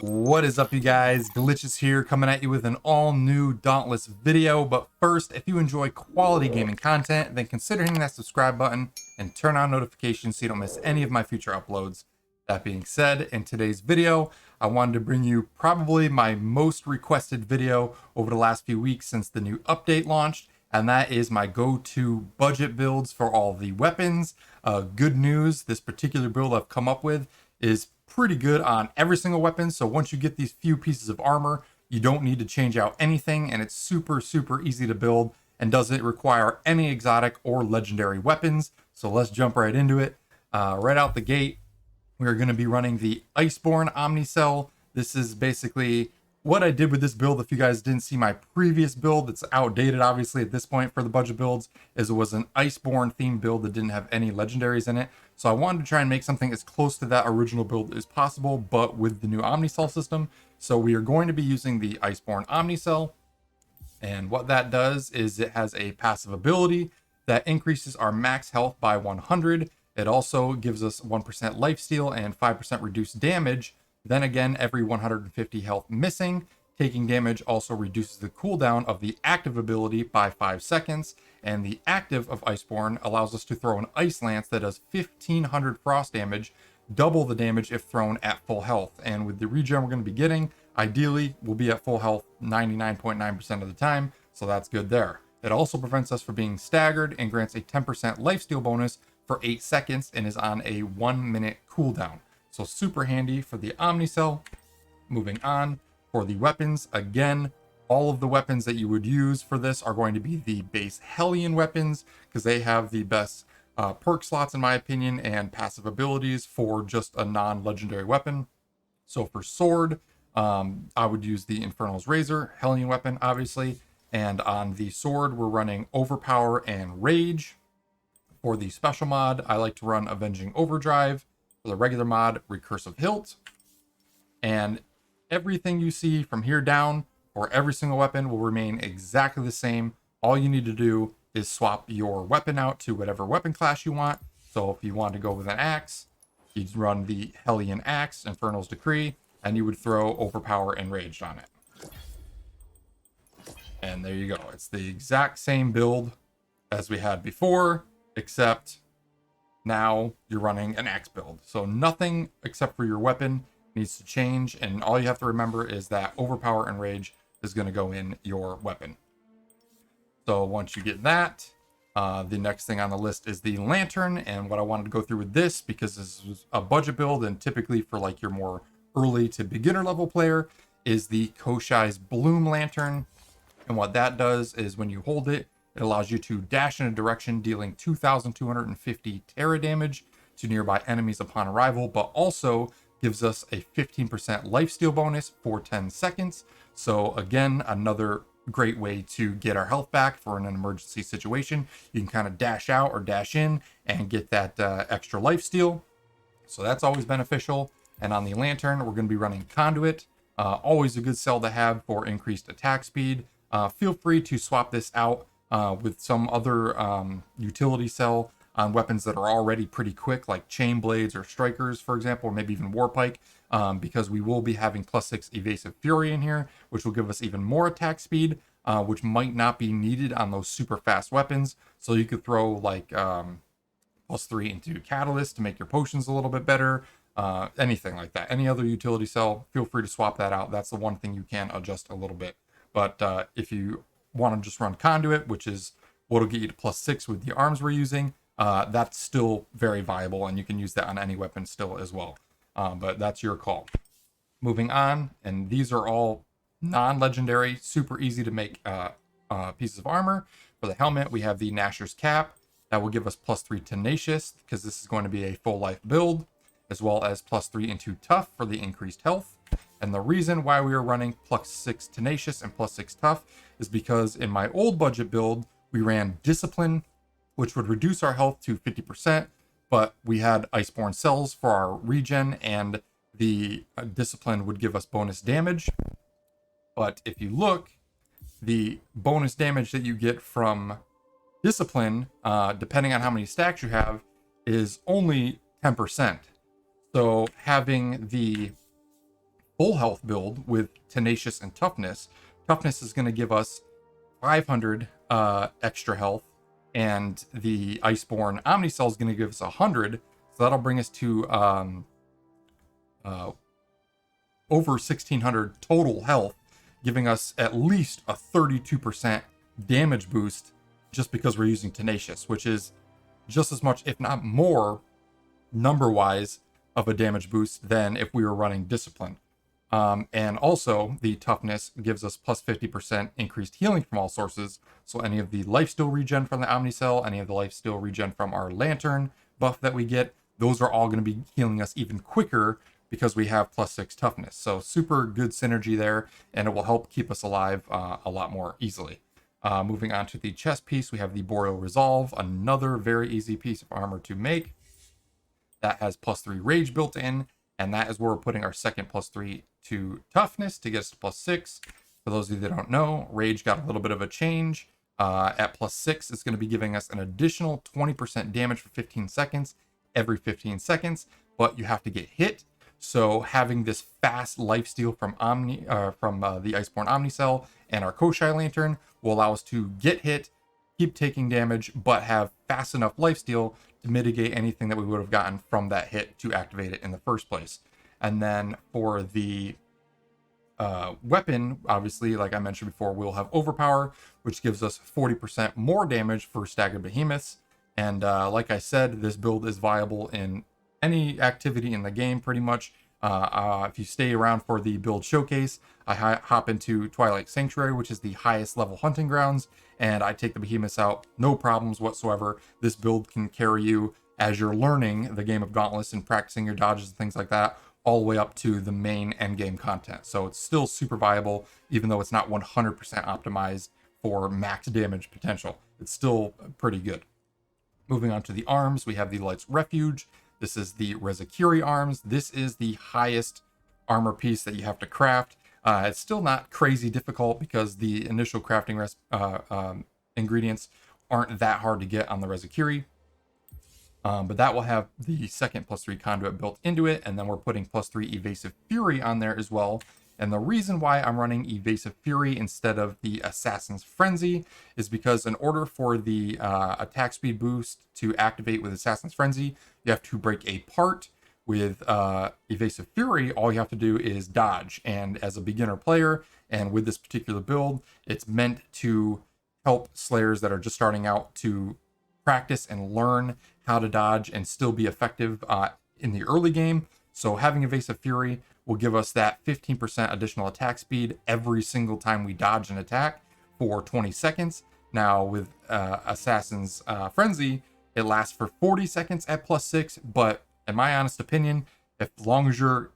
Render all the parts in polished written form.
What is up, you guys? Glitchiz here, coming at you with an all-new Dauntless video. But first, if you enjoy quality gaming content, then consider hitting that subscribe button and turn on notifications so you don't miss any of my future uploads. That being said, in today's video, I wanted to bring you probably my most requested video over the last few weeks since the new update launched, and that is my go-to budget builds for all the weapons. Good news, this particular build I've come up with is pretty good on every single weapon. So once you get these few pieces of armor, you don't need to change out anything, and it's super easy to build and doesn't require any exotic or legendary weapons. So let's jump right into it. Right out the gate, we are going to be running the Iceborne OMNI cell. This is basically what I did with this build. If you guys didn't see my previous build, it's outdated obviously at this point for the budget builds, as it was an Iceborne themed build that didn't have any legendaries in it. So I wanted to try and make something as close to that original build as possible, but with the new OMNI cell system. So we are going to be using the Iceborne OMNI cell, and what that does is it has a passive ability that increases our max health by 100. It also gives us 1% lifesteal and 5% reduced damage. Then again, every 150 health missing. Taking damage also reduces the cooldown of the active ability by 5 seconds. And the active of Iceborne allows us to throw an Ice Lance that does 1500 frost damage, double the damage if thrown at full health. And with the regen we're going to be getting, ideally we'll be at full health 99.9% of the time, so that's good there. It also prevents us from being staggered and grants a 10% lifesteal bonus for 8 seconds and is on a 1 minute cooldown. So super handy for the OMNI cell. Moving on, for the weapons, again, all of the weapons that you would use for this are going to be the base Hellion weapons, because they have the best perk slots in my opinion and passive abilities for just a non-legendary weapon. So for sword, I would use the Infernal's Razor, Hellion weapon obviously, and on the sword we're running Overpower and Rage. For the special mod, I like to run Avenging Overdrive. For the regular mod, Recursive Hilt. And everything you see from here down for every single weapon will remain exactly the same. All you need to do is swap your weapon out to whatever weapon class you want. So if you want to go with an axe, you'd run the Hellion Axe, Infernal's Decree, and you would throw Overpower and Raged on it. And there you go. It's the exact same build as we had before, except now you're running an axe build. So nothing except for your weapon needs to change, and all you have to remember is that Overpower and Rage is going to go in your weapon. So once you get that, the next thing on the list is the lantern. And what I wanted to go through with this, because this is a budget build and typically for like your more early to beginner level player, is the Koshai's Bloom lantern. And what that does is when you hold it, it allows you to dash in a direction, dealing 2,250 Terra damage to nearby enemies upon arrival, but also gives us a 15% lifesteal bonus for 10 seconds. So again, another great way to get our health back for an emergency situation. You can kind of dash out or dash in and get that extra lifesteal. So that's always beneficial. And on the lantern, we're going to be running Conduit. Always a good cell to have for increased attack speed. Feel free to swap this out with some other utility cell on weapons that are already pretty quick, like chain blades or strikers, for example, or maybe even warpike, because we will be having +6 evasive fury in here, which will give us even more attack speed, which might not be needed on those super fast weapons. So you could throw like +3 into catalyst to make your potions a little bit better, anything like that. Any other utility cell, feel free to swap that out. That's the one thing you can adjust a little bit. But if you want to just run Conduit, which is what'll get you to +6 with the arms we're using, that's still very viable, and you can use that on any weapon still as well. But that's your call. Moving on, and these are all non-legendary, super easy to make pieces of armor. For the helmet, we have the Gnasher's Cap. That will give us +3 Tenacious, because this is going to be a full life build, as well as +3 into Tough for the increased health. And the reason why we are running +6 Tenacious and +6 Tough is because in my old budget build, we ran Discipline, which would reduce our health to 50%, but we had Iceborne cells for our regen, and the Discipline would give us bonus damage. But if you look, the bonus damage that you get from Discipline, depending on how many stacks you have, is only 10%. So having the full health build with Tenacious and Toughness. Toughness is going to give us 500 extra health, and the Iceborne Omnicell is going to give us 100, so that'll bring us to over 1600 total health, giving us at least a 32% damage boost just because we're using Tenacious, which is just as much, if not more, number-wise of a damage boost than if we were running Discipline. And also, the Toughness gives us plus 50% increased healing from all sources, so any of the lifesteal regen from the Omnicell, any of the lifesteal regen from our Lantern buff that we get, those are all going to be healing us even quicker because we have plus 6 Toughness. So super good synergy there, and it will help keep us alive a lot more easily. Moving on to the chest piece, we have the Boreal Resolve, another very easy piece of armor to make. That has plus 3 Rage built in, and that is where we're putting our second plus 3 to Toughness to get us to plus 6. For those of you that don't know, Rage got a little bit of a change. At plus 6, it's going to be giving us an additional 20% damage for 15 seconds every 15 seconds, but you have to get hit. So having this fast lifesteal from the Iceborne Omnicell and our Koshai Lantern will allow us to get hit, keep taking damage, but have fast enough lifesteal to mitigate anything that we would have gotten from that hit to activate it in the first place. And then for the weapon, obviously, like I mentioned before, we'll have Overpower, which gives us 40% more damage for staggered behemoths. And like I said, this build is viable in any activity in the game, pretty much. If you stay around for the build showcase, I hop into Twilight Sanctuary, which is the highest level hunting grounds, and I take the behemoths out, no problems whatsoever. This build can carry you as you're learning the game of Dauntless and practicing your dodges and things like that, all the way up to the main endgame content. So it's still super viable, even though it's not 100% optimized for max damage potential. It's still pretty good. Moving on to the arms, we have the Light's Refuge. This is the Rezakiri arms. This is the highest armor piece that you have to craft. It's still not crazy difficult because the initial crafting ingredients aren't that hard to get on the Rezakiri. But that will have the second plus 3 conduit built into it, and then we're putting plus 3 Evasive Fury on there as well. And the reason why I'm running Evasive Fury instead of the Assassin's Frenzy is because in order for the attack speed boost to activate with Assassin's Frenzy, you have to break a part. With Evasive Fury, all you have to do is dodge. And as a beginner player, and with this particular build, it's meant to help slayers that are just starting out to practice and learn how to dodge and still be effective in the early game. So having Evasive Fury will give us that 15% additional attack speed every single time we dodge an attack for 20 seconds. Now with Assassin's Frenzy, it lasts for 40 seconds at plus 6, but in my honest opinion, as long as you're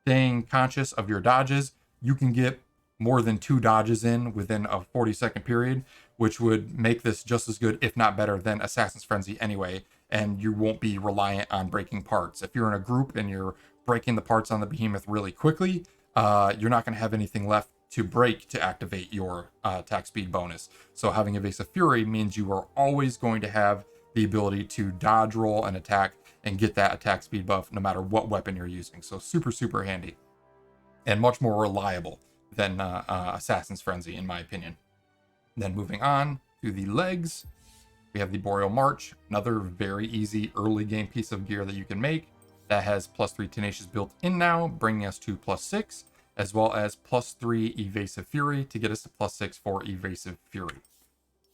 staying conscious of your dodges, you can get more than 2 dodges in within a 40-second period, which would make this just as good, if not better, than Assassin's Frenzy anyway, and you won't be reliant on breaking parts. If you're in a group and you're breaking the parts on the behemoth really quickly, you're not going to have anything left to break to activate your attack speed bonus. So having Evasive Fury means you are always going to have the ability to dodge roll and attack and get that attack speed buff no matter what weapon you're using. So super, super handy and much more reliable than Assassin's Frenzy, in my opinion. Then moving on to the legs, we have the Boreal March, another very easy early game piece of gear that you can make that has plus 3 Tenacious built in now, bringing us to plus 6, as well as plus 3 Evasive Fury to get us to plus 6 for Evasive Fury.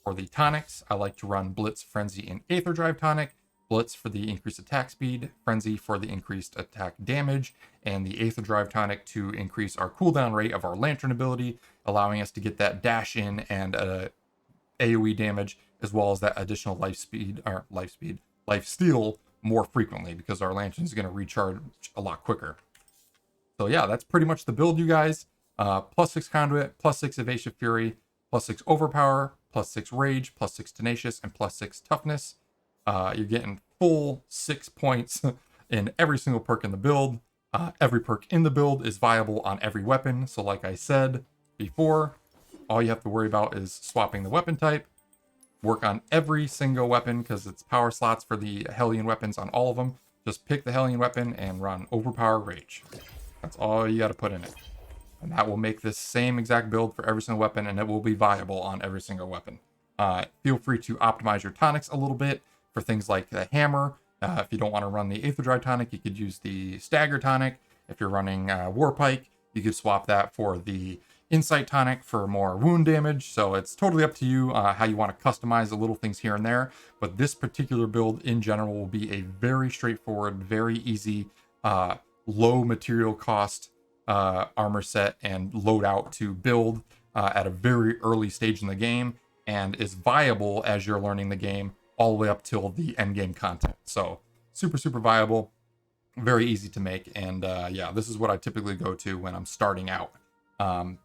For the tonics, I like to run Blitz, Frenzy, and Aether Drive tonic. Blitz for the increased attack speed, Frenzy for the increased attack damage, and the Aether Drive tonic to increase our cooldown rate of our Lantern ability, allowing us to get that dash in and AoE damage, as well as that additional lifesteal more frequently, because our Lantern is going to recharge a lot quicker. So yeah, that's pretty much the build, you guys. Plus 6 Conduit, plus 6 Evasive Fury, plus 6 Overpower, plus 6 Rage, plus 6 Tenacious, and plus 6 Toughness. You're getting full 6 points in every single perk in the build. Every perk in the build is viable on every weapon. So like I said before, all you have to worry about is swapping the weapon type. Work on every single weapon because it's power slots for the Hellion weapons on all of them. Just pick the Hellion weapon and run Overpower Rage. That's all you got to put in it. And that will make this same exact build for every single weapon, and it will be viable on every single weapon. Feel free to optimize your tonics a little bit for things like the hammer. If you don't want to run the Aether Drive tonic, you could use the Stagger tonic. If you're running Warpike, you could swap that for the Insight tonic for more wound damage. So it's totally up to you how you want to customize the little things here and there. But this particular build in general will be a very straightforward, very easy, low material cost armor set and loadout to build at a very early stage in the game, and is viable as you're learning the game all the way up till the end game content. So super viable, very easy to make. And yeah, this is what I typically go to when I'm starting out.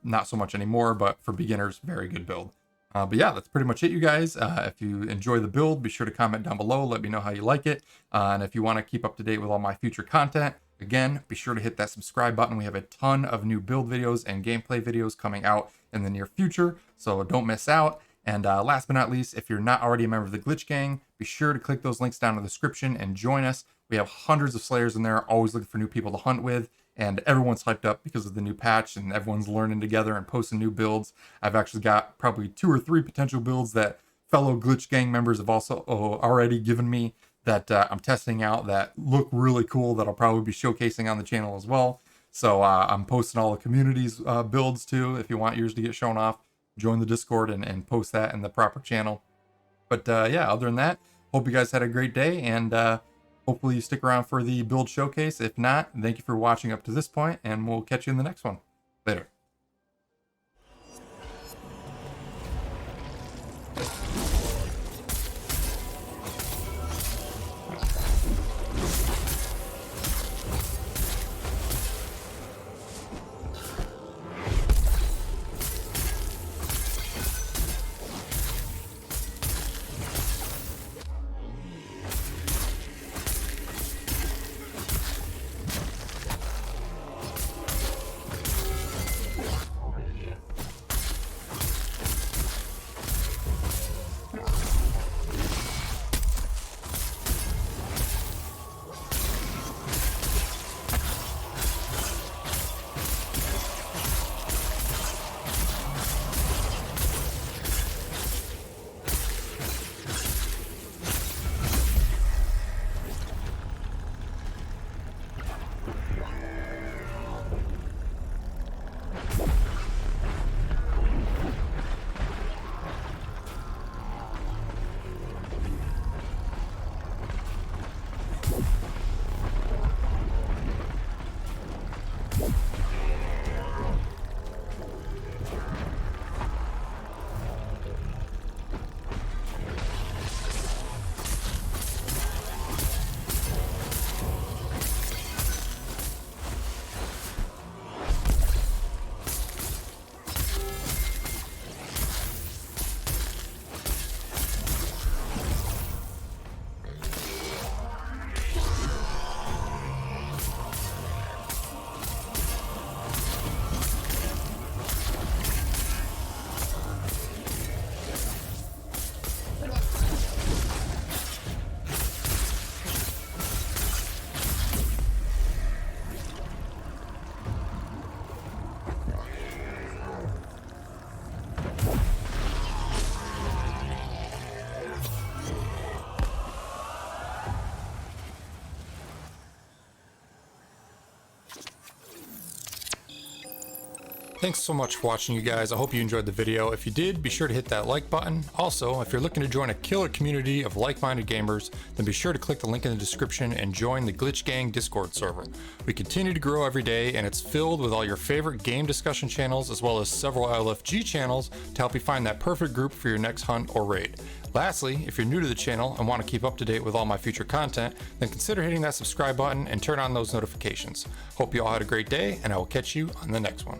Not so much anymore, but for beginners, very good build. But yeah, that's pretty much it, you guys. If you enjoy the build, be sure to comment down below, let me know how you like it. And if you want to keep up to date with all my future content, again, be sure to hit that subscribe button. We have a ton of new build videos and gameplay videos coming out in the near future, so don't miss out. And last but not least, if you're not already a member of the Glitch Gang, be sure to click those links down in the description and join us. We have hundreds of Slayers in there, always looking for new people to hunt with, and everyone's hyped up because of the new patch, and everyone's learning together and posting new builds. I've actually got probably 2 or 3 potential builds that fellow Glitch Gang members have also already given me that I'm testing out that look really cool, that I'll probably be showcasing on the channel as well. So I'm posting all the community's builds too. If you want yours to get shown off, join the Discord and post that in the proper channel. But yeah, other than that, hope you guys had a great day, and hopefully you stick around for the build showcase. If not, thank you for watching up to this point, and we'll catch you in the next one. Later. Thanks so much for watching, you guys. I hope you enjoyed the video. If you did, be sure to hit that like button. Also, if you're looking to join a killer community of like-minded gamers, then be sure to click the link in the description and join the Glitch Gang Discord server. We continue to grow every day, and it's filled with all your favorite game discussion channels, as well as several LFG channels to help you find that perfect group for your next hunt or raid. Lastly, if you're new to the channel and want to keep up to date with all my future content, then consider hitting that subscribe button and turn on those notifications. Hope you all had a great day, and I will catch you on the next one.